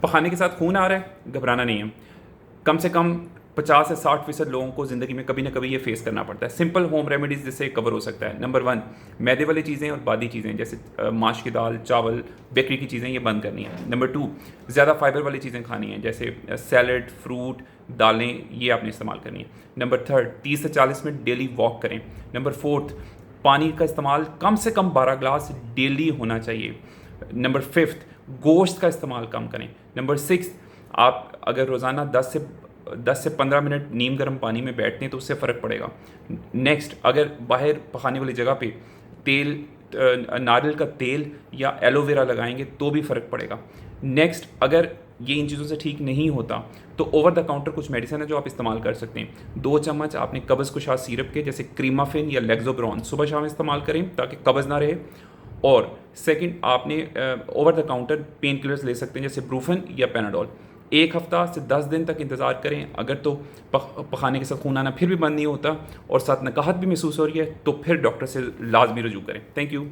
पखाने के साथ खून आ रहा है, घबराना नहीं है। कम से कम 50 से 60% लोगों को ज़िंदगी में कभी ना कभी ये फेस करना पड़ता है। सिंपल होम रेमेडीज़ जिससे कवर हो सकता है। नंबर 1, मैदे वाली चीज़ें और बादी चीज़ें जैसे माश की दाल, चावल, बेकरी की चीज़ें, ये बंद करनी है। नंबर 2, ज़्यादा फाइबर वाली चीज़ें खानी है जैसे सैलड, फ्रूट, दालें, ये आपने इस्तेमाल करनी है। नंबर 3, 30 से 40 मिनट डेली वॉक करें। नंबर 4, पानी का इस्तेमाल कम से कम 12 ग्लास डेली होना चाहिए। नंबर 5, गोश्त का इस्तेमाल कम करें। नंबर 6, आप अगर रोज़ाना 10 से 15 मिनट नीम गर्म पानी में बैठते हैं तो उससे फ़र्क पड़ेगा। नेक्स्ट, अगर बाहर पकाने वाली जगह पे तेल, नारियल का तेल या एलोवेरा लगाएंगे तो भी फ़र्क पड़ेगा। नेक्स्ट, अगर ये इन चीज़ों से ठीक नहीं होता तो ओवर द काउंटर कुछ मेडिसिन है जो आप इस्तेमाल कर सकते हैं। 2 चम्मच आपने कब्ज़ कुशाद सिरप के जैसे क्रीमाफिन या लेग्जोब्रॉन सुबह शाम इस्तेमाल करें ताकि कब्ज़ ना रहे। और सेकंड, आपने over the counter pain killers ले सकते हैं जैसे ब्रूफन या पेनाडोल। 1 हफ्ता से 10 दिन तक इंतज़ार करें। अगर तो पखाने के साथ खून आना फिर भी बंद नहीं होता और साथ नकाहत भी महसूस हो रही है तो फिर डॉक्टर से लाजमी रुजू करें। Thank you.